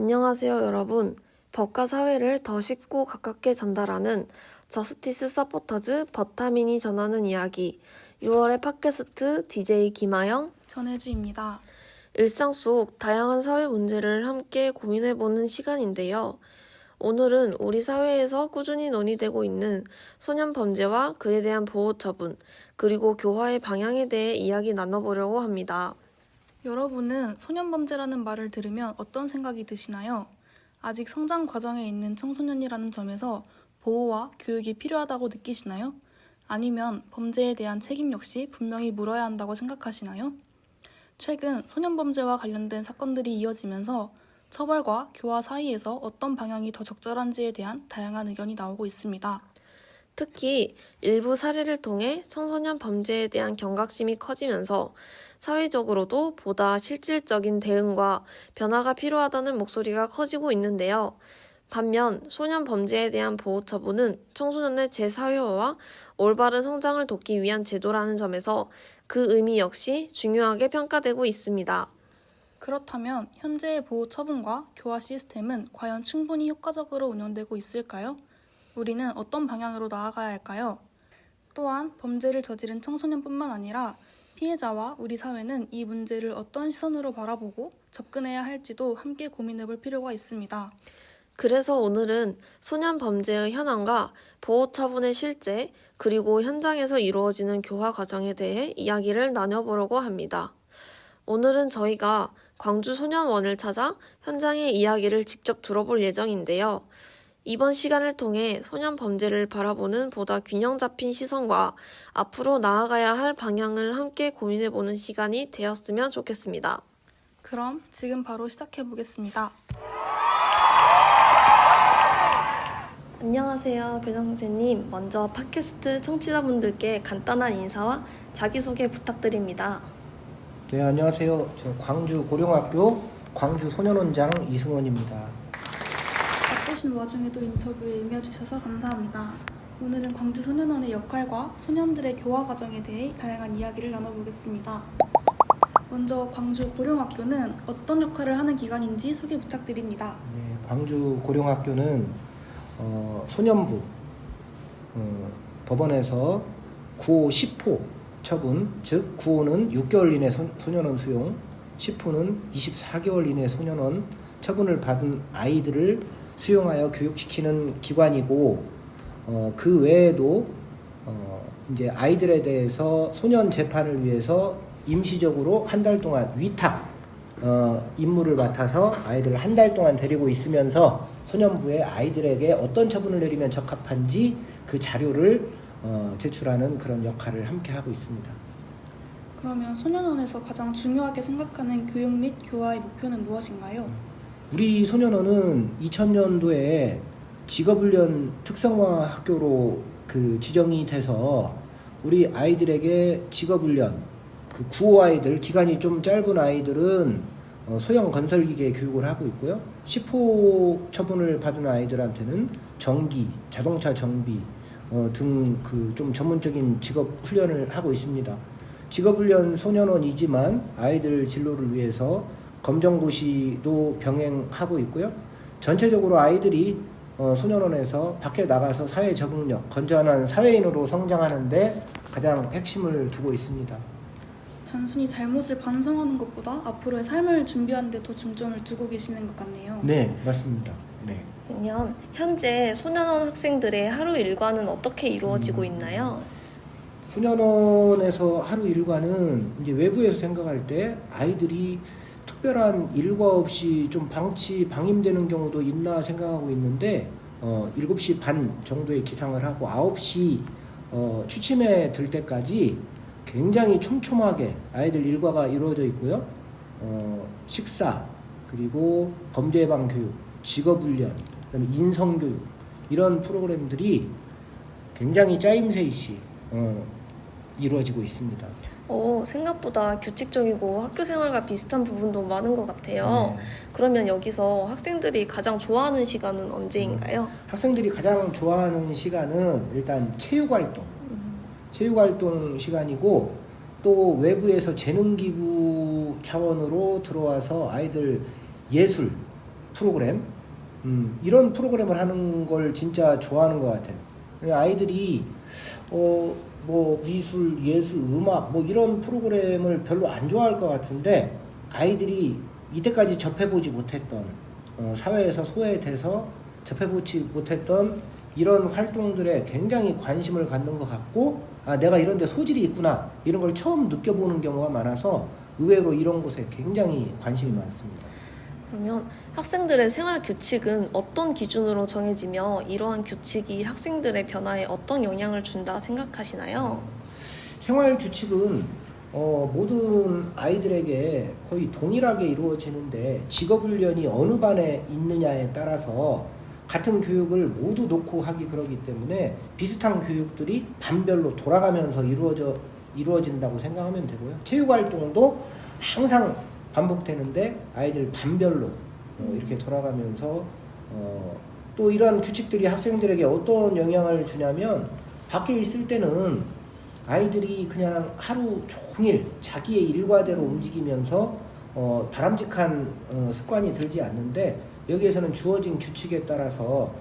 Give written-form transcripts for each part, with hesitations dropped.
안녕하세요, 여러분. 법과 사회를 더 쉽고 가깝게 전달하는 저스티스 서포터즈 버타민이 전하는 이야기 6월의 팟캐스트 DJ 김아영, 전혜주입니다. 일상 속 다양한 사회 문제를 함께 고민해보는 시간인데요. 오늘은 우리 사회에서 꾸준히 논의되고 있는 소년 범죄와 그에 대한 보호 처분, 그리고 교화의 방향에 대해 이야기 나눠보려고 합니다. 여러분은 소년범죄라는 말을 들으면 어떤 생각이 드시나요? 아직 성장 과정에 있는 청소년이라는 점에서 보호와 교육이 필요하다고 느끼시나요? 아니면 범죄에 대한 책임 역시 분명히 물어야 한다고 생각하시나요? 최근 소년범죄와 관련된 사건들이 이어지면서 처벌과 교화 사이에서 어떤 방향이 더 적절한지에 대한 다양한 의견이 나오고 있습니다. 특히 일부 사례를 통해 청소년 범죄에 대한 경각심이 커지면서 사회적으로도 보다 실질적인 대응과 변화가 필요하다는 목소리가 커지고 있는데요. 반면 소년 범죄에 대한 보호 처분은 청소년의 재사회화와 올바른 성장을 돕기 위한 제도라는 점에서 그 의미 역시 중요하게 평가되고 있습니다. 그렇다면 현재의 보호 처분과 교화 시스템은 과연 충분히 효과적으로 운영되고 있을까요? 우리는 어떤 방향으로 나아가야 할까요? 또한 범죄를 저지른 청소년뿐만 아니라 피해자와 우리 사회는 이 문제를 어떤 시선으로 바라보고 접근해야 할지도 함께 고민해볼 필요가 있습니다. 그래서 오늘은 소년 범죄의 현황과 보호 처분의 실제, 그리고 현장에서 이루어지는 교화 과정에 대해 이야기를 나눠보려고 합니다. 오늘은 저희가 광주 소년원을 찾아 현장의 이야기를 직접 들어볼 예정인데요. 이번 시간을 통해 소년 범죄를 바라보는 보다 균형 잡힌 시선과 앞으로 나아가야 할 방향을 함께 고민해보는 시간이 되었으면 좋겠습니다. 그럼 지금 바로 시작해보겠습니다. 안녕하세요, 교장 선생님. 먼저 팟캐스트 청취자분들께 간단한 인사와 자기소개 부탁드립니다. 네, 안녕하세요. 저 광주 고령학교 광주 소년원장 이승원입니다. 바쁘신 와중에도 인터뷰에 응해주셔서 감사합니다. 오늘은 광주 소년원의 역할과 소년들의 교화 과정에 대해 다양한 이야기를 나눠보겠습니다. 먼저 광주 고령학교는 어떤 역할을 하는 기관인지 소개 부탁드립니다. 네, 광주 고령학교는 소년부 법원에서 9호, 10호 처분, 즉 9호는 6개월 이내 소년원 수용, 10호는 24개월 이내 소년원 처분을 받은 아이들을 수용하여 교육시키는 기관이고, 그 외에도 이제 아이들에 대해서 소년 재판을 위해서 임시적으로 한 달 동안 위탁 임무를 맡아서 아이들을 한 달 동안 데리고 있으면서 소년부에 아이들에게 어떤 처분을 내리면 적합한지 그 자료를 제출하는 그런 역할을 함께 하고 있습니다. 그러면 소년원에서 가장 중요하게 생각하는 교육 및 교화의 목표는 무엇인가요? 우리 소년원은 2000년도에 직업훈련 특성화 학교로 지정이 돼서 우리 아이들에게 직업훈련, 9호 아이들, 기간이 좀 짧은 아이들은 소형 건설기계 교육을 하고 있고요. 10호 처분을 받은 아이들한테는 전기, 자동차 정비 등 좀 전문적인 직업 훈련을 하고 있습니다. 직업훈련 소년원이지만 아이들 진로를 위해서 검정고시도 병행하고 있고요. 전체적으로 아이들이 소년원에서 밖에 나가서 사회 적응력, 건전한 사회인으로 성장하는데 가장 핵심을 두고 있습니다. 단순히 잘못을 반성하는 것보다 앞으로의 삶을 준비하는 데 더 중점을 두고 계시는 것 같네요. 네, 맞습니다. 네. 그러면 현재 소년원 학생들의 하루 일과는 어떻게 이루어지고 있나요? 소년원에서 하루 일과는 이제 외부에서 생각할 때 아이들이 특별한 일과 없이 좀 방임되는 경우도 있나 생각하고 있는데 7시 반 정도에 기상을 하고 9시 취침에 들 때까지 굉장히 촘촘하게 아이들 일과가 이루어져 있고요. 식사, 그리고 범죄 예방 교육, 직업훈련, 그다음에 인성교육, 이런 프로그램들이 굉장히 짜임새 있이 이루어지고 있습니다. 생각보다 규칙적이고 학교 생활과 비슷한 부분도 많은 것 같아요. 네. 그러면 여기서 학생들이 가장 좋아하는 시간은 언제인가요? 학생들이 가장 좋아하는 시간은 일단 체육활동 시간이고, 또 외부에서 재능기부 차원으로 들어와서 아이들 예술, 프로그램, 이런 프로그램을 하는 걸 진짜 좋아하는 것 같아요. 아이들이 뭐 미술, 예술, 음악 뭐 이런 프로그램을 별로 안 좋아할 것 같은데, 아이들이 이때까지 접해보지 못했던 사회에서 소외돼서 접해보지 못했던 이런 활동들에 굉장히 관심을 갖는 것 같고, 내가 이런 데 소질이 있구나, 이런 걸 처음 느껴보는 경우가 많아서 의외로 이런 곳에 굉장히 관심이 많습니다. 그러면 학생들의 생활 규칙은 어떤 기준으로 정해지며 이러한 규칙이 학생들의 변화에 어떤 영향을 준다 생각하시나요? 생활 규칙은 모든 아이들에게 거의 동일하게 이루어지는데, 직업훈련이 어느 반에 있느냐에 따라서 같은 교육을 모두 놓고 하기 그러기 때문에 비슷한 교육들이 반별로 돌아가면서 이루어진다고 생각하면 되고요. 체육활동도 항상 반복되는데 아이들 반별로 이렇게 돌아가면서 또 이런 규칙들이 학생들에게 어떤 영향을 주냐면, 밖에 있을 때는 아이들이 그냥 하루 종일 자기의 일과대로 움직이면서 바람직한 습관이 들지 않는데, 여기에서는 주어진 규칙에 따라서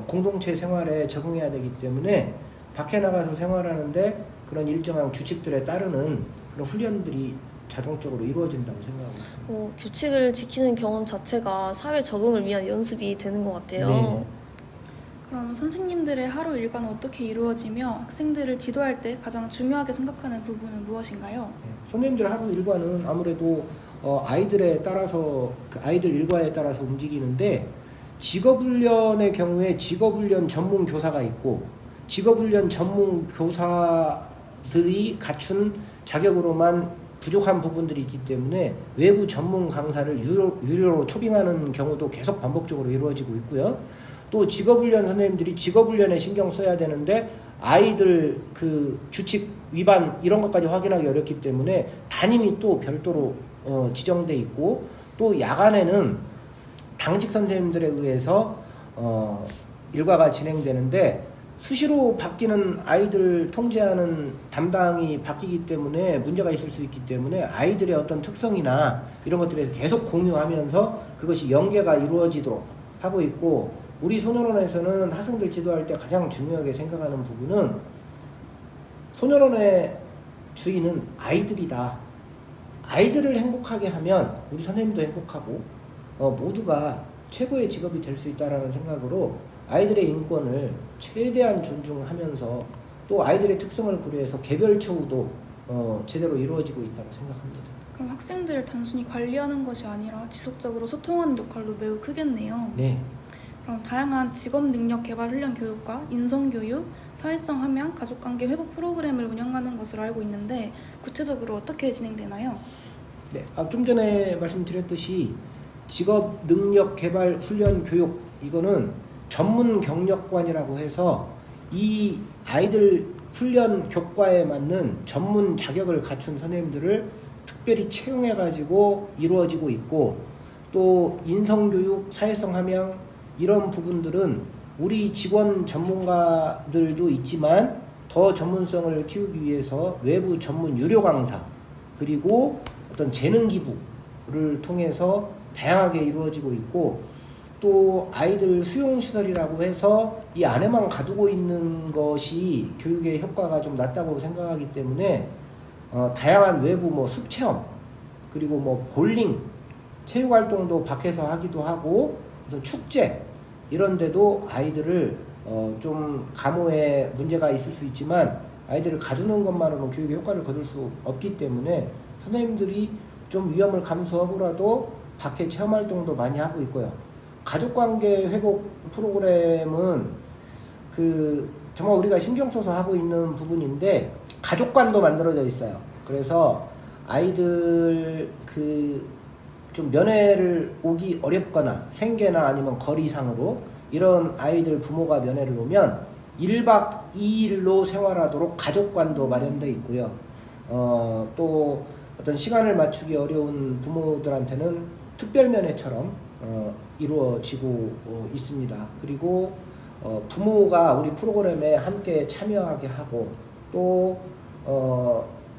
공동체 생활에 적응해야 되기 때문에 밖에 나가서 생활하는데 그런 일정한 규칙들에 따르는 그런 훈련들이 자동적으로 이루어진다고 생각하고 있습니다. 규칙을 지키는 경험 자체가 사회 적응을 위한 연습이 되는 것 같아요. 네. 그럼 선생님들의 하루 일과는 어떻게 이루어지며 학생들을 지도할 때 가장 중요하게 생각하는 부분은 무엇인가요? 선생님들 하루 일과는 아무래도 아이들에 따라서, 그 아이들 일과에 따라서 움직이는데, 직업훈련의 경우에 직업훈련 전문 교사가 있고, 직업훈련 전문 교사들이 갖춘 자격으로만 부족한 부분들이 있기 때문에 외부 전문 강사를 유료로 초빙하는 경우도 계속 반복적으로 이루어지고 있고요. 또 직업훈련 선생님들이 직업훈련에 신경 써야 되는데 아이들 그 규칙 위반 이런 것까지 확인하기 어렵기 때문에 담임이 또 별도로 지정돼 있고, 또 야간에는 당직 선생님들에 의해서 일과가 진행되는데, 수시로 바뀌는 아이들 통제하는 담당이 바뀌기 때문에 문제가 있을 수 있기 때문에 아이들의 어떤 특성이나 이런 것들에 대해서 계속 공유하면서 그것이 연계가 이루어지도록 하고 있고, 우리 소년원에서는 학생들 지도할 때 가장 중요하게 생각하는 부분은, 소년원의 주인은 아이들이다. 아이들을 행복하게 하면 우리 선생님도 행복하고 모두가 최고의 직업이 될 수 있다는 생각으로 아이들의 인권을 최대한 존중하면서, 또 아이들의 특성을 고려해서 개별 처우도 제대로 이루어지고 있다고 생각합니다. 그럼 학생들을 단순히 관리하는 것이 아니라 지속적으로 소통하는 역할도 매우 크겠네요. 네. 그럼 다양한 직업 능력 개발 훈련 교육과 인성 교육, 사회성 함양, 가족관계 회복 프로그램을 운영하는 것으로 알고 있는데 구체적으로 어떻게 진행되나요? 네. 좀 전에 말씀드렸듯이 직업 능력 개발 훈련 교육, 이거는 전문 경력관이라고 해서 이 아이들 훈련 교과에 맞는 전문 자격을 갖춘 선생님들을 특별히 채용해 가지고 이루어지고 있고, 또 인성교육, 사회성 함양 이런 부분들은 우리 직원 전문가들도 있지만 더 전문성을 키우기 위해서 외부 전문 유료 강사, 그리고 어떤 재능 기부를 통해서 다양하게 이루어지고 있고, 또 아이들 수용시설이라고 해서 이 안에만 가두고 있는 것이 교육의 효과가 좀 낮다고 생각하기 때문에 다양한 외부 뭐 숲체험, 그리고 뭐 볼링, 체육활동도 밖에서 하기도 하고, 그래서 축제 이런 데도 아이들을 좀 감호에 문제가 있을 수 있지만 아이들을 가두는 것만으로는 교육의 효과를 거둘 수 없기 때문에 선생님들이 좀 위험을 감수하고라도 밖에 체험활동도 많이 하고 있고요. 가족관계 회복 프로그램은 정말 우리가 신경 써서 하고 있는 부분인데, 가족관도 만들어져 있어요. 그래서 아이들 좀 면회를 오기 어렵거나 생계나 아니면 거리상으로 이런 아이들 부모가 면회를 오면 1박 2일로 생활하도록 가족관도 마련되어 있고요. 또 어떤 시간을 맞추기 어려운 부모들한테는 특별면회처럼 이루어지고 있습니다. 그리고 부모가 우리 프로그램에 함께 참여하게 하고, 또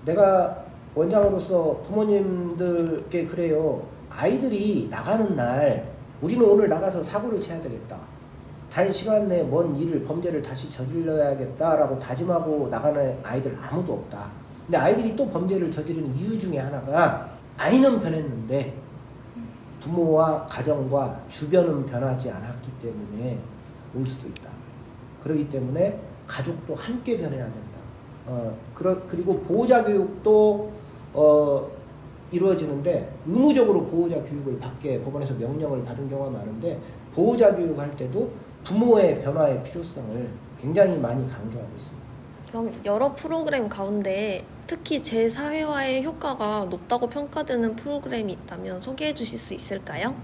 내가 원장으로서 부모님들께 그래요. 아이들이 나가는 날 우리는 오늘 나가서 사고를 쳐야 되겠다. 단시간 내에 먼 일을 범죄를 다시 저질러야겠다라고 다짐하고 나가는 아이들 아무도 없다. 근데 아이들이 또 범죄를 저지르는 이유 중에 하나가 아이는 변했는데 부모와 가정과 주변은 변하지 않았기 때문에 올 수도 있다. 그렇기 때문에 가족도 함께 변해야 된다. 그리고 보호자 교육도 이루어지는데 의무적으로 보호자 교육을 받게 법원에서 명령을 받은 경우가 많은데 보호자 교육할 때도 부모의 변화의 필요성을 굉장히 많이 강조하고 있습니다. 그럼 여러 프로그램 가운데 특히 제4회화의 효과가 높다고 평가되는 프로그램이 있다면 소개해 주실 수 있을까요?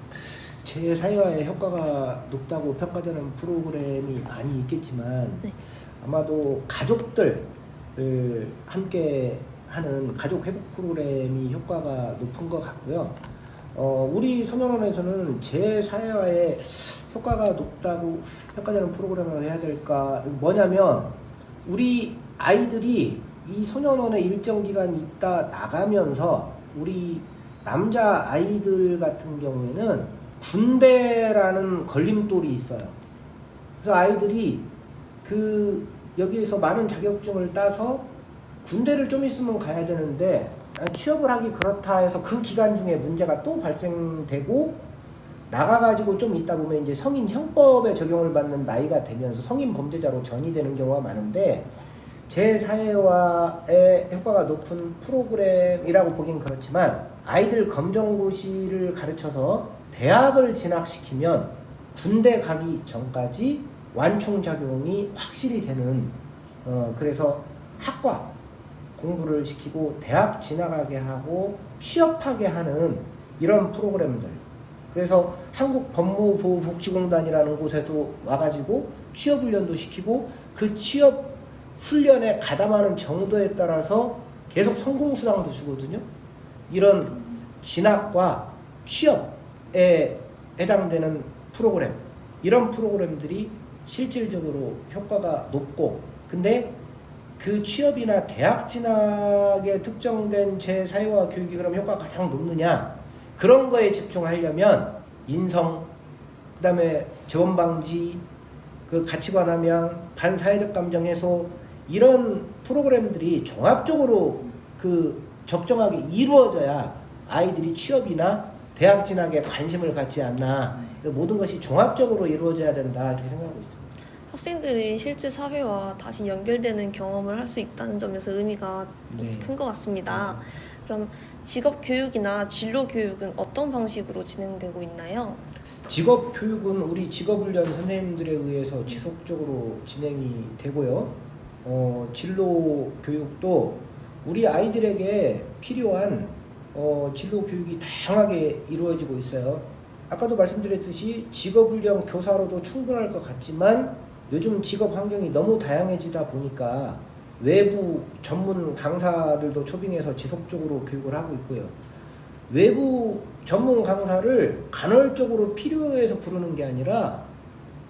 제4회화의 효과가 높다고 평가되는 프로그램이 많이 있겠지만 네. 아마도 가족들을 함께 하는 가족 회복 프로그램이 효과가 높은 것 같고요. 우리 소년원에서는 제4회화의 효과가 높다고 평가되는 프로그램을 해야 될까? 뭐냐면 우리 아이들이 이 소년원에 일정 기간 있다 나가면서 우리 남자 아이들 같은 경우에는 군대라는 걸림돌이 있어요. 그래서 아이들이 여기에서 많은 자격증을 따서 군대를 좀 있으면 가야 되는데 취업을 하기 그렇다 해서 그 기간 중에 문제가 또 발생되고 나가가지고 좀 있다 보면 이제 성인 형법에 적용을 받는 나이가 되면서 성인 범죄자로 전이되는 경우가 많은데 제4회화의 효과가 높은 프로그램이라고 보긴 그렇지만 아이들 검정고시를 가르쳐서 대학을 진학시키면 군대 가기 전까지 완충작용이 확실히 되는 그래서 학과 공부를 시키고 대학 진학하게 하고 취업하게 하는 이런 프로그램들. 그래서 한국법무보호복지공단이라는 곳에도 와가지고 취업훈련도 시키고 그 취업훈련에 가담하는 정도에 따라서 계속 성공수당도 주거든요. 이런 진학과 취업에 해당되는 프로그램, 이런 프로그램들이 실질적으로 효과가 높고, 근데 그 취업이나 대학 진학에 특정된 제4회화 교육이 그럼 효과가 가장 높느냐? 그런 거에 집중하려면 인성, 그 다음에 재범방지, 그 가치관 함양, 반사회적 감정 해소, 이런 프로그램들이 종합적으로 적정하게 이루어져야 아이들이 취업이나 대학 진학에 관심을 갖지 않나. 모든 것이 종합적으로 이루어져야 된다, 이렇게 생각하고 있습니다. 학생들이 실제 사회와 다시 연결되는 경험을 할 수 있다는 점에서 의미가 네. 큰 것 같습니다. 그럼 직업교육이나 진로교육은 어떤 방식으로 진행되고 있나요? 직업교육은 우리 직업훈련 선생님들에 의해서 지속적으로 진행이 되고요. 진로교육도 우리 아이들에게 필요한 진로교육이 다양하게 이루어지고 있어요. 아까도 말씀드렸듯이 직업훈련 교사로도 충분할 것 같지만 요즘 직업 환경이 너무 다양해지다 보니까 외부 전문 강사들도 초빙해서 지속적으로 교육을 하고 있고요. 외부 전문 강사를 간헐적으로 필요해서 부르는 게 아니라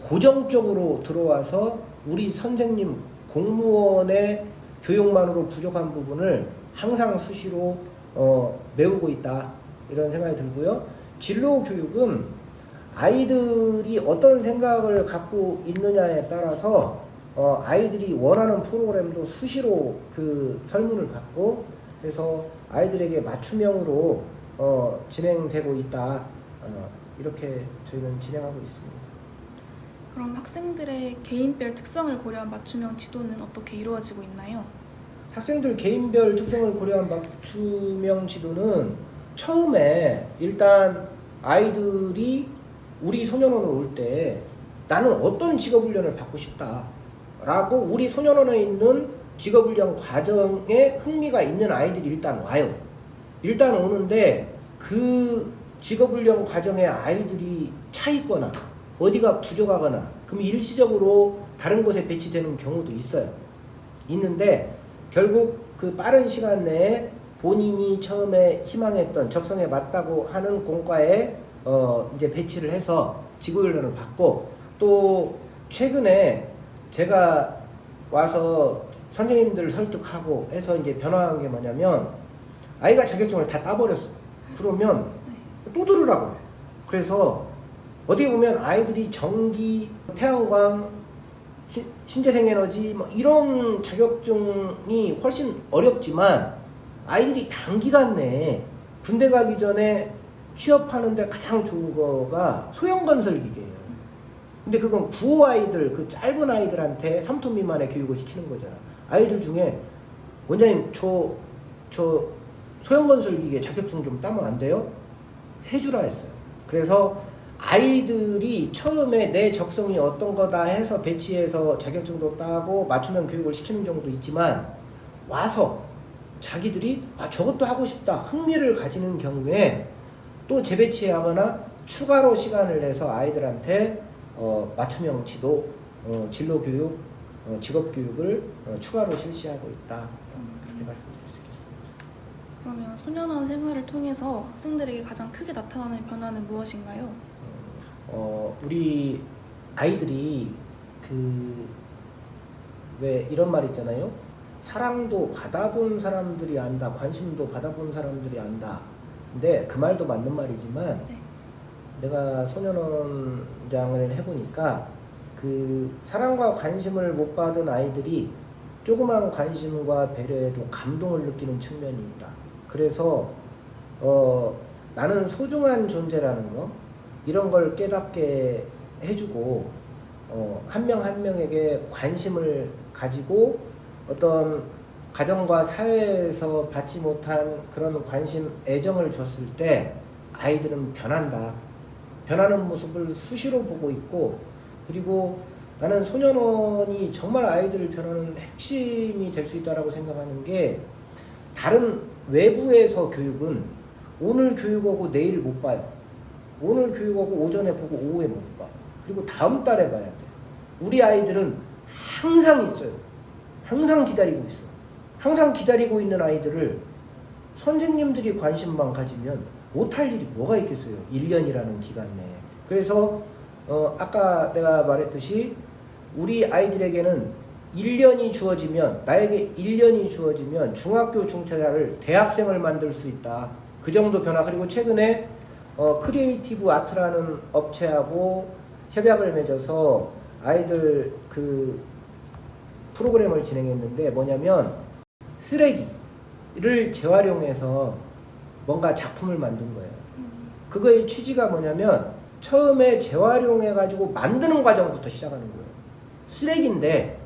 고정적으로 들어와서 우리 선생님, 공무원의 교육만으로 부족한 부분을 항상 수시로 메우고 있다, 이런 생각이 들고요. 진로 교육은 아이들이 어떤 생각을 갖고 있느냐에 따라서 아이들이 원하는 프로그램도 수시로 그 설문을 받고, 그래서 아이들에게 맞춤형으로 진행되고 있다, 이렇게 저희는 진행하고 있습니다. 그럼 학생들의 개인별 특성을 고려한 맞춤형 지도는 어떻게 이루어지고 있나요? 학생들 개인별 특성을 고려한 맞춤형 지도는 처음에 일단 아이들이 우리 소년원을 올 때 나는 어떤 직업훈련을 받고 싶다 라고 우리 소년원에 있는 직업훈련 과정에 흥미가 있는 아이들이 일단 와요. 일단 오는데 그 직업훈련 과정에 아이들이 차 있거나 어디가 부족하거나 그럼 일시적으로 다른 곳에 배치되는 경우도 있어요. 있는데 결국 그 빠른 시간 내에 본인이 처음에 희망했던 적성에 맞다고 하는 공과에 이제 배치를 해서 직업훈련을 받고, 또 최근에 제가 와서 선생님들을 설득하고 해서 이제 변화한 게 뭐냐면 아이가 자격증을 다 따버렸어. 그러면 또 들으라고 해. 그래서 어떻게 보면 아이들이 전기, 태양광, 신재생에너지 뭐 이런 자격증이 훨씬 어렵지만 아이들이 단기간 내에 군대 가기 전에 취업하는데 가장 좋은 거가 소형건설기계예요. 근데 그건 구호 아이들, 그 짧은 아이들한테 3톤 미만의 교육을 시키는 거잖아. 아이들 중에 원장님 저 소형건설기계 자격증 좀 따면 안 돼요? 해주라 했어요. 그래서 아이들이 처음에 내 적성이 어떤 거다 해서 배치해서 자격증도 따고 맞춤형 교육을 시키는 경우도 있지만 와서 자기들이 저것도 하고 싶다 흥미를 가지는 경우에 또 재배치하거나 추가로 시간을 내서 아이들한테 맞춤형 지도, 진로 교육, 직업 교육을 추가로 실시하고 있다. 그렇게 말씀드릴 수 있겠습니다. 그러면 소년원 생활을 통해서 학생들에게 가장 크게 나타나는 변화는 무엇인가요? 우리 아이들이 왜 이런 말 있잖아요. 사랑도 받아본 사람들이 안다, 관심도 받아본 사람들이 안다. 근데 그 말도 맞는 말이지만 네. 내가 소년원장을 해보니까 그 사랑과 관심을 못 받은 아이들이 조그만 관심과 배려에도 감동을 느끼는 측면이 있다. 그래서 나는 소중한 존재라는 거 이런 걸 깨닫게 해주고 한 명 한 명에게 관심을 가지고 어떤 가정과 사회에서 받지 못한 그런 관심, 애정을 줬을 때 아이들은 변한다. 변하는 모습을 수시로 보고 있고 그리고 나는 소년원이 정말 아이들을 변하는 핵심이 될 수 있다고 생각하는 게 다른 외부에서 교육은 오늘 교육하고 내일 못 봐요. 오늘 교육하고 오전에 보고 오후에 못 봐. 그리고 다음 달에 봐야 돼. 우리 아이들은 항상 있어요. 항상 기다리고 있어. 항상 기다리고 있는 아이들을 선생님들이 관심만 가지면 못할 일이 뭐가 있겠어요. 1년이라는 기간 내에. 그래서 아까 내가 말했듯이 우리 아이들에게는 1년이 주어지면 나에게 1년이 주어지면 중학교 중퇴자를 대학생을 만들 수 있다. 그 정도 변화. 그리고 최근에 크리에이티브 아트라는 업체하고 협약을 맺어서 아이들 그 프로그램을 진행했는데 뭐냐면 쓰레기를 재활용해서 뭔가 작품을 만든 거예요. 그거의 취지가 뭐냐면 처음에 재활용해가지고 만드는 과정부터 시작하는 거예요. 쓰레기인데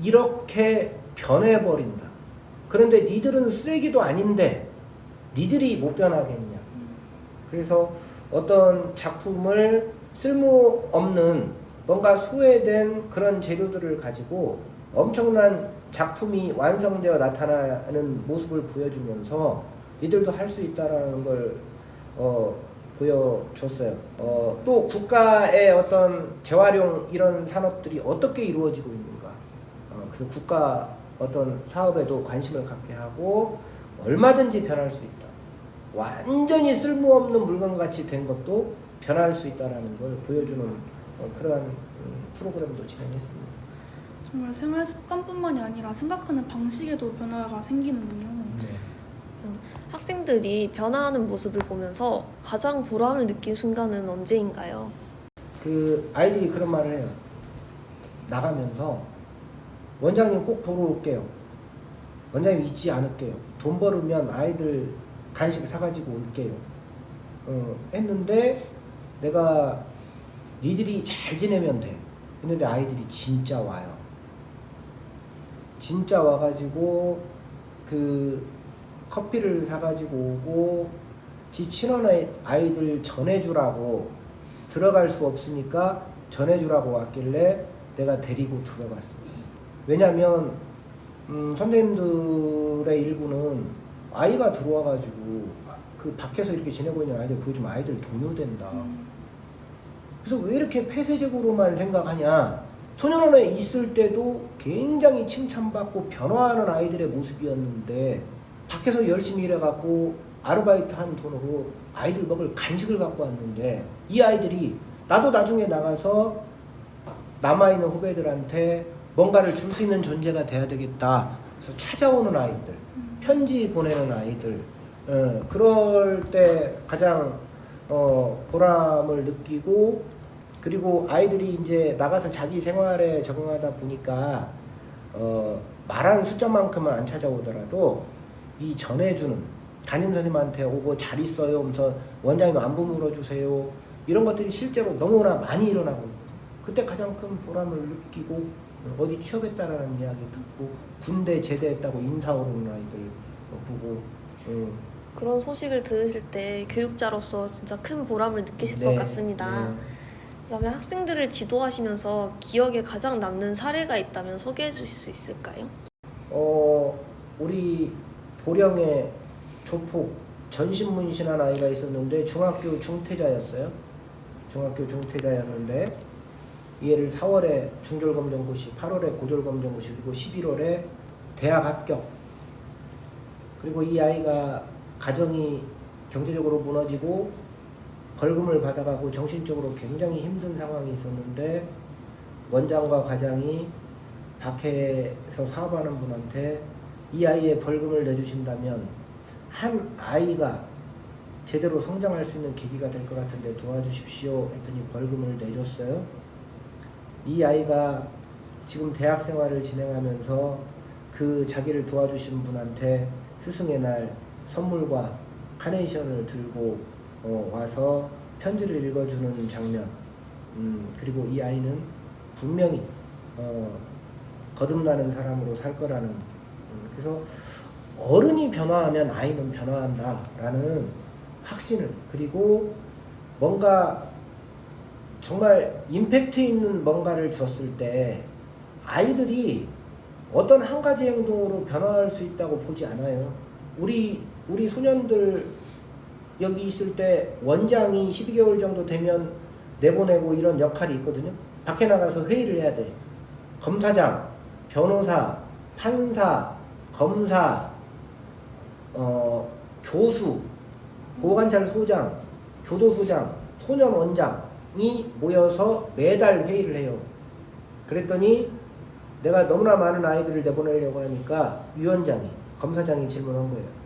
이렇게 변해버린다. 그런데 니들은 쓰레기도 아닌데 니들이 못 변하겠냐. 그래서 어떤 작품을 쓸모없는 뭔가 소외된 그런 재료들을 가지고 엄청난 작품이 완성되어 나타나는 모습을 보여주면서 이들도 할 수 있다는 걸 보여줬어요. 또 국가의 어떤 재활용 이런 산업들이 어떻게 이루어지고 있는가. 그 국가 어떤 사업에도 관심을 갖게 하고 얼마든지 변할 수 있다. 완전히 쓸모없는 물건같이 된 것도 변할 수 있다는 걸 보여주는 그러한 프로그램도 진행했습니다. 정말 생활 습관뿐만이 아니라 생각하는 방식에도 변화가 생기는군요. 네. 학생들이 변화하는 모습을 보면서 가장 보람을 느낀 순간은 언제인가요? 그 아이들이 그런 말을 해요. 나가면서 원장님 꼭 보러 올게요. 원장님 잊지 않을게요. 돈 벌으면 아이들 간식 사가지고 올게요. 했는데 내가 니들이 잘 지내면 돼. 했는데 아이들이 진짜 와요. 진짜 와가지고 그 커피를 사가지고 오고 지 친한 아이들 전해주라고 들어갈 수 없으니까 전해주라고 왔길래 내가 데리고 들어갔어요. 왜냐면 선생님들의 일부는 아이가 들어와가지고 그 밖에서 이렇게 지내고 있는 아이들 보여주면 아이들 동요된다. 그래서 왜 이렇게 폐쇄적으로만 생각하냐. 소년원에 있을 때도 굉장히 칭찬받고 변화하는 아이들의 모습이었는데 밖에서 열심히 일해갖고 아르바이트 한 돈으로 아이들 먹을 간식을 갖고 왔는데 이 아이들이 나도 나중에 나가서 남아있는 후배들한테 뭔가를 줄 수 있는 존재가 돼야 되겠다. 그래서 찾아오는 아이들, 편지 보내는 아이들, 그럴 때 가장 보람을 느끼고, 그리고 아이들이 이제 나가서 자기 생활에 적응하다 보니까 말하는 숫자만큼은 안 찾아오더라도 이 전해주는, 담임선생님한테 오고 잘 있어요 하면서 원장님 안부 물어주세요, 이런 것들이 실제로 너무나 많이 일어나고 있거든요. 그때 가장 큰 보람을 느끼고, 어디 취업했다라는 이야기 듣고 군대 제대했다고 인사 오르는 아이들 보고, 그런 소식을 들으실 때 교육자로서 진짜 큰 보람을 느끼실 네, 것 같습니다. 네. 그러면 학생들을 지도하시면서 기억에 가장 남는 사례가 있다면 소개해 주실 수 있을까요? 우리 보령에 조폭 전신문신한 아이가 있었는데 중학교 중퇴자였어요. 중학교 중퇴자였는데 이 애를 4월에 중졸검정고시, 8월에 고졸검정고시, 그리고 11월에 대학 합격. 그리고 이 아이가 가정이 경제적으로 무너지고 벌금을 받아가고 정신적으로 굉장히 힘든 상황이 있었는데 원장과 과장이 밖에서 사업하는 분한테 이 아이의 벌금을 내주신다면 한 아이가 제대로 성장할 수 있는 계기가 될 것 같은데 도와주십시오 했더니 벌금을 내줬어요. 이 아이가 지금 대학 생활을 진행하면서 그 자기를 도와주신 분한테 스승의 날 선물과 카네이션을 들고 와서 편지를 읽어주는 장면. 그리고 이 아이는 분명히 거듭나는 사람으로 살 거라는, 그래서 어른이 변화하면 아이는 변화한다라는 확신을, 그리고 뭔가 정말 임팩트 있는 뭔가를 줬을 때 아이들이 어떤 한 가지 행동으로 변화할 수 있다고 보지 않아요. 우리 소년들 여기 있을 때 원장이 12개월 정도 되면 내보내고 이런 역할이 있거든요. 밖에 나가서 회의를 해야 돼. 검사장, 변호사, 판사, 검사, 교수, 보호관찰소장, 교도소장, 소년원장이 모여서 매달 회의를 해요. 그랬더니 내가 너무나 많은 아이들을 내보내려고 하니까 위원장이, 검사장이 질문한 거예요.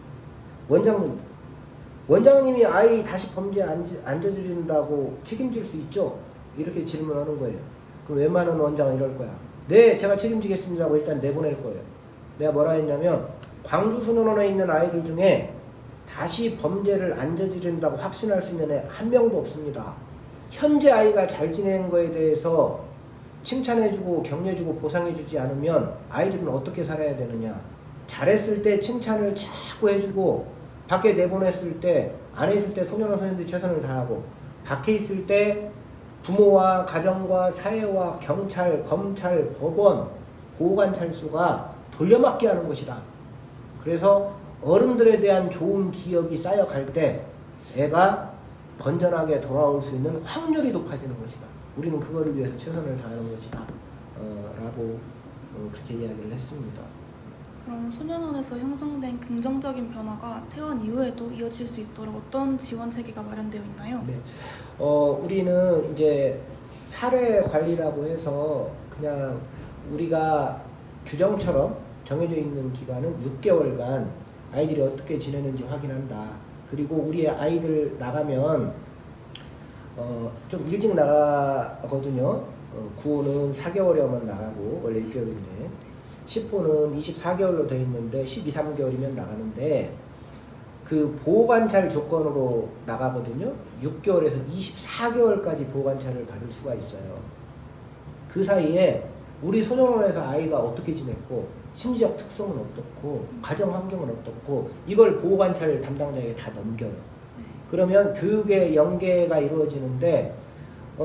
원장님이 아이 다시 범죄에 안 저지른다고 책임질 수 있죠? 이렇게 질문하는 거예요. 그럼 웬만한 원장은 이럴 거야. 네, 제가 책임지겠습니다 하고 일단 내보낼 거예요. 내가 뭐라 했냐면 광주소년원에 있는 아이들 중에 다시 범죄를 안 저지른다고 확신할 수 있는 애 한 명도 없습니다. 현재 아이가 잘 지낸 거에 대해서 칭찬해주고 격려해주고 보상해주지 않으면 아이들은 어떻게 살아야 되느냐. 잘했을 때 칭찬을 자꾸 해주고 밖에 내보냈을 때, 안에 있을 때 소년원 선생님들이 최선을 다하고 밖에 있을 때 부모와 가정과 사회와 경찰, 검찰, 법원, 보호관찰소가 돌려막기 하는 것이다. 그래서 어른들에 대한 좋은 기억이 쌓여갈 때 애가 건전하게 돌아올 수 있는 확률이 높아지는 것이다. 우리는 그거를 위해서 최선을 다하는 것이다. 라고 그렇게 이야기를 했습니다. 그럼 소년원에서 형성된 긍정적인 변화가 퇴원 이후에도 이어질 수 있도록 어떤 지원 체계가 마련되어 있나요? 네. 우리는 이제 사례 관리라고 해서 그냥 우리가 규정처럼 정해져 있는 기간은 6개월간 아이들이 어떻게 지내는지 확인한다. 그리고 우리 아이들 나가면 좀 일찍 나가거든요. 9호는 4개월이면 나가고 원래 6개월인데 10호는 24개월로 되어 있는데 12, 3개월이면 나가는데 그 보호관찰 조건으로 나가거든요. 6개월에서 24개월까지 보호관찰을 받을 수가 있어요. 그 사이에 우리 소년원에서 아이가 어떻게 지냈고 심리적 특성은 어떻고 가정 환경은 어떻고 이걸 보호관찰 담당자에게 다 넘겨요. 그러면 교육의 연계가 이루어지는데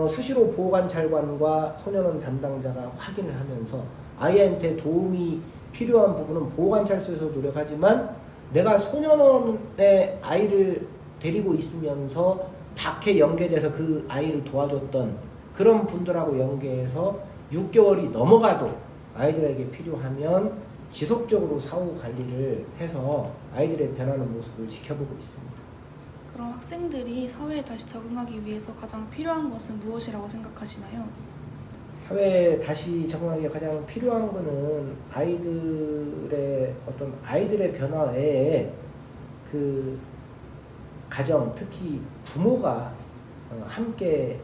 수시로 보호관찰관과 소년원 담당자가 확인을 하면서 아이한테 도움이 필요한 부분은 보호관찰소에서 노력하지만 내가 소년원에 아이를 데리고 있으면서 밖에 연계돼서 그 아이를 도와줬던 그런 분들하고 연계해서 6개월이 넘어가도 아이들에게 필요하면 지속적으로 사후 관리를 해서 아이들의 변하는 모습을 지켜보고 있습니다. 그럼 학생들이 사회에 다시 적응하기 위해서 가장 필요한 것은 무엇이라고 생각하시나요? 사회에 다시 적응하기 가장 필요한 거는 아이들의 변화 외에 그 가정, 특히 부모가 함께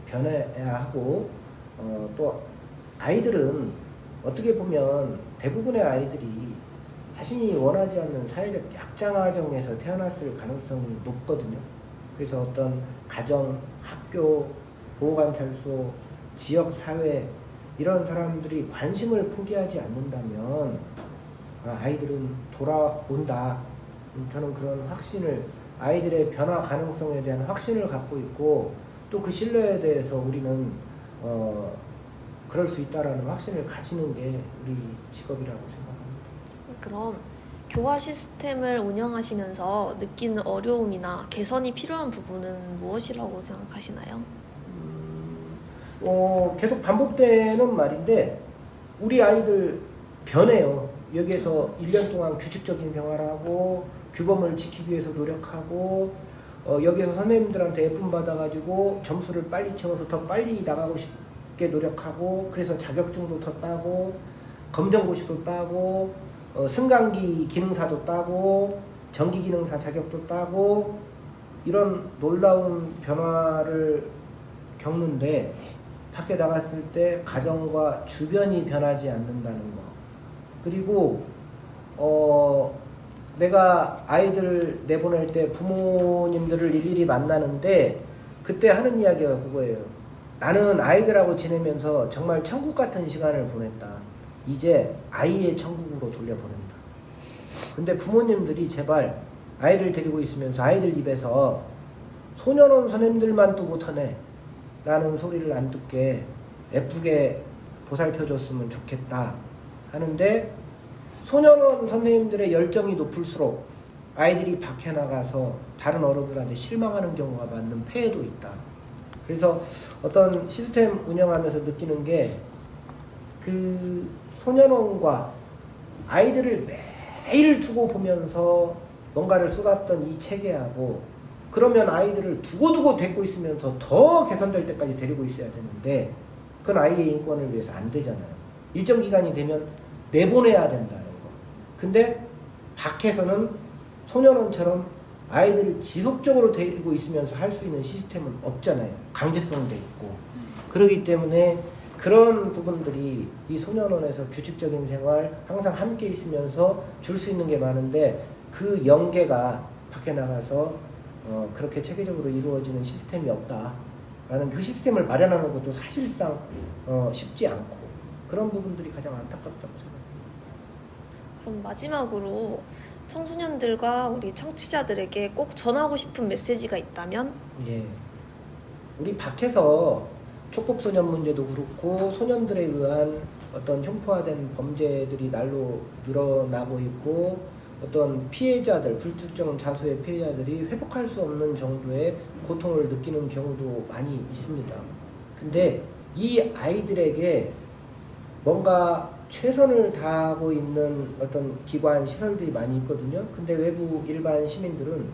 변해야 하고, 또 아이들은 어떻게 보면 대부분의 아이들이 자신이 원하지 않는 사회적 약자가정에서 태어났을 가능성이 높거든요. 그래서 어떤 가정, 학교, 보호관찰소, 지역사회 이런 사람들이 관심을 포기하지 않는다면 아이들은 돌아온다. 저는 그런 확신을, 아이들의 변화 가능성에 대한 확신을 갖고 있고, 또 그 신뢰에 대해서 우리는 그럴 수 있다라는 확신을 가지는 게 우리 직업이라고 생각합니다. 그럼 교화 시스템을 운영하시면서 느끼는 어려움이나 개선이 필요한 부분은 무엇이라고 생각하시나요? 계속 반복되는 말인데, 우리 아이들 변해요. 여기에서 1년 동안 규칙적인 생활하고 규범을 지키기 위해서 노력하고, 여기서 선생님들한테 예쁨 받아가지고 점수를 빨리 채워서 더 빨리 나가고 싶게 노력하고, 그래서 자격증도 더 따고, 검정고시도 따고, 승강기 기능사도 따고, 전기기능사 자격도 따고, 이런 놀라운 변화를 겪는데, 밖에 나갔을 때 가정과 주변이 변하지 않는다는 거. 그리고 내가 아이들 내보낼 때 부모님들을 일일이 만나는데 그때 하는 이야기가 그거예요. 나는 아이들하고 지내면서 정말 천국 같은 시간을 보냈다. 이제 아이의 천국으로 돌려보낸다. 근데 부모님들이 제발 아이를 데리고 있으면서 아이들 입에서 소년원 선생님들만 또 못하네 라는 소리를 안 듣게 예쁘게 보살펴줬으면 좋겠다 하는데, 소년원 선생님들의 열정이 높을수록 아이들이 밖에 나가서 다른 어른들한테 실망하는 경우가 많은 폐해도 있다. 그래서 어떤 시스템 운영하면서 느끼는 게, 그 소년원과 아이들을 매일 두고 보면서 뭔가를 쏟았던 이 체계하고, 그러면 아이들을 두고두고 데리고 있으면서 더 개선될 때까지 데리고 있어야 되는데, 그건 아이의 인권을 위해서 안 되잖아요. 일정 기간이 되면 내보내야 된다는 거. 근데 밖에서는 소년원처럼 아이들을 지속적으로 데리고 있으면서 할 수 있는 시스템은 없잖아요. 강제성도 있고. 그렇기 때문에 그런 부분들이 이 소년원에서 규칙적인 생활, 항상 함께 있으면서 줄 수 있는 게 많은데, 그 연계가 밖에 나가서 그렇게 체계적으로 이루어지는 시스템이 없다라는, 그 시스템을 마련하는 것도 사실상 쉽지 않고, 그런 부분들이 가장 안타깝다고 생각합니다. 그럼 마지막으로 청소년들과 우리 청취자들에게 꼭 전하고 싶은 메시지가 있다면? 예. 우리 밖에서 촉법소년 문제도 그렇고 소년들에 의한 어떤 흉포화된 범죄들이 날로 늘어나고 있고, 어떤 피해자들, 불특정 다수의 피해자들이 회복할 수 없는 정도의 고통을 느끼는 경우도 많이 있습니다. 근데 이 아이들에게 뭔가 최선을 다하고 있는 어떤 기관, 시설들이 많이 있거든요. 근데 외부 일반 시민들은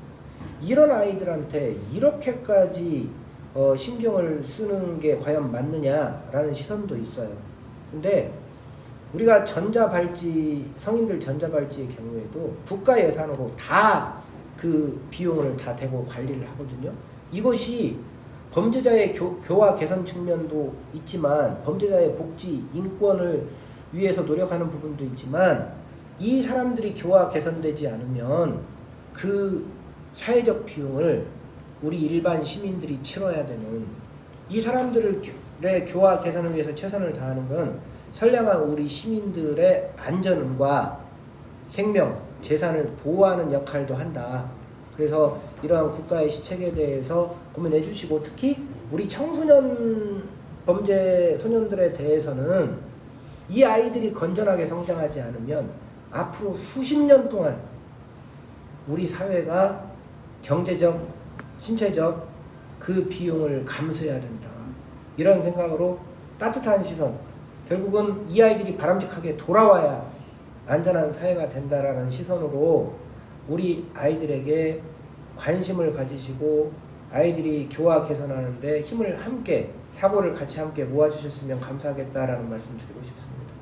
이런 아이들한테 이렇게까지 신경을 쓰는 게 과연 맞느냐라는 시선도 있어요. 근데 우리가 전자발찌, 성인들 전자발찌의 경우에도 국가 예산으로 다 그 비용을 다 대고 관리를 하거든요. 이것이 범죄자의 교화 개선 측면도 있지만, 범죄자의 복지, 인권을 위해서 노력하는 부분도 있지만, 이 사람들이 교화 개선되지 않으면 그 사회적 비용을 우리 일반 시민들이 치러야 되는, 이 사람들의 교화 개선을 위해서 최선을 다하는 건 선량한 우리 시민들의 안전과 생명, 재산을 보호하는 역할도 한다. 그래서 이러한 국가의 시책에 대해서 고민해 주시고, 특히 우리 청소년 범죄 소년들에 대해서는 이 아이들이 건전하게 성장하지 않으면 앞으로 수십 년 동안 우리 사회가 경제적, 신체적 그 비용을 감수해야 된다. 이런 생각으로 따뜻한 시선, 결국은 이 아이들이 바람직하게 돌아와야 안전한 사회가 된다라는 시선으로 우리 아이들에게 관심을 가지시고, 아이들이 교화 개선하는데 힘을 함께, 사고를 같이 함께 모아주셨으면 감사하겠다라는 말씀 드리고 싶습니다.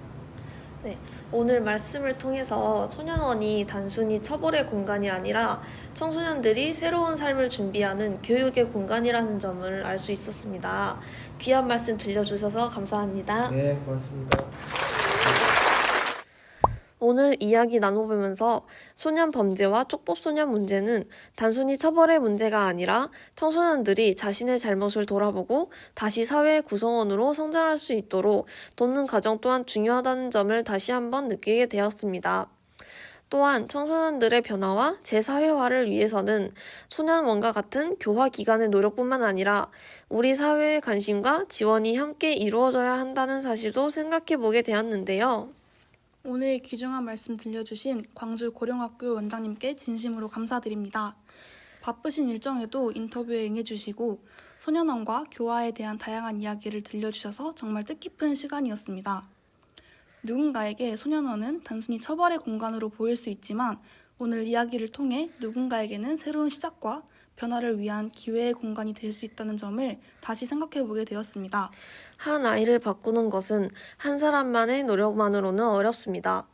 네, 오늘 말씀을 통해서 소년원이 단순히 처벌의 공간이 아니라 청소년들이 새로운 삶을 준비하는 교육의 공간이라는 점을 알 수 있었습니다. 귀한 말씀 들려주셔서 감사합니다. 네, 고맙습니다. 오늘 이야기 나눠보면서 소년 범죄와 촉법소년 문제는 단순히 처벌의 문제가 아니라 청소년들이 자신의 잘못을 돌아보고 다시 사회의 구성원으로 성장할 수 있도록 돕는 과정 또한 중요하다는 점을 다시 한번 느끼게 되었습니다. 또한 청소년들의 변화와 재사회화를 위해서는 소년원과 같은 교화기관의 노력뿐만 아니라 우리 사회의 관심과 지원이 함께 이루어져야 한다는 사실도 생각해보게 되었는데요. 오늘 귀중한 말씀 들려주신 광주 고령학교 원장님께 진심으로 감사드립니다. 바쁘신 일정에도 인터뷰에 응해주시고 소년원과 교화에 대한 다양한 이야기를 들려주셔서 정말 뜻깊은 시간이었습니다. 누군가에게 소년원은 단순히 처벌의 공간으로 보일 수 있지만 오늘 이야기를 통해 누군가에게는 새로운 시작과 변화를 위한 기회의 공간이 될 수 있다는 점을 다시 생각해보게 되었습니다. 한 아이를 바꾸는 것은 한 사람만의 노력만으로는 어렵습니다.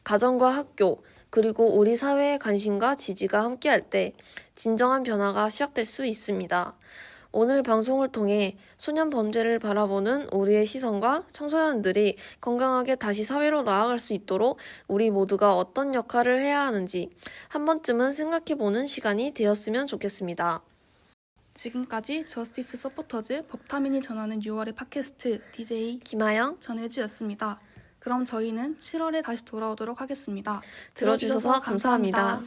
가정과 학교, 그리고 우리 사회의 관심과 지지가 함께할 때 진정한 변화가 시작될 수 있습니다. 오늘 방송을 통해 소년 범죄를 바라보는 우리의 시선과 청소년들이 건강하게 다시 사회로 나아갈 수 있도록 우리 모두가 어떤 역할을 해야 하는지 한 번쯤은 생각해보는 시간이 되었으면 좋겠습니다. 지금까지 저스티스 서포터즈 법타민이 전하는 6월의 팟캐스트 DJ 김아영, 전혜주였습니다. 그럼 저희는 7월에 다시 돌아오도록 하겠습니다. 들어주셔서 감사합니다.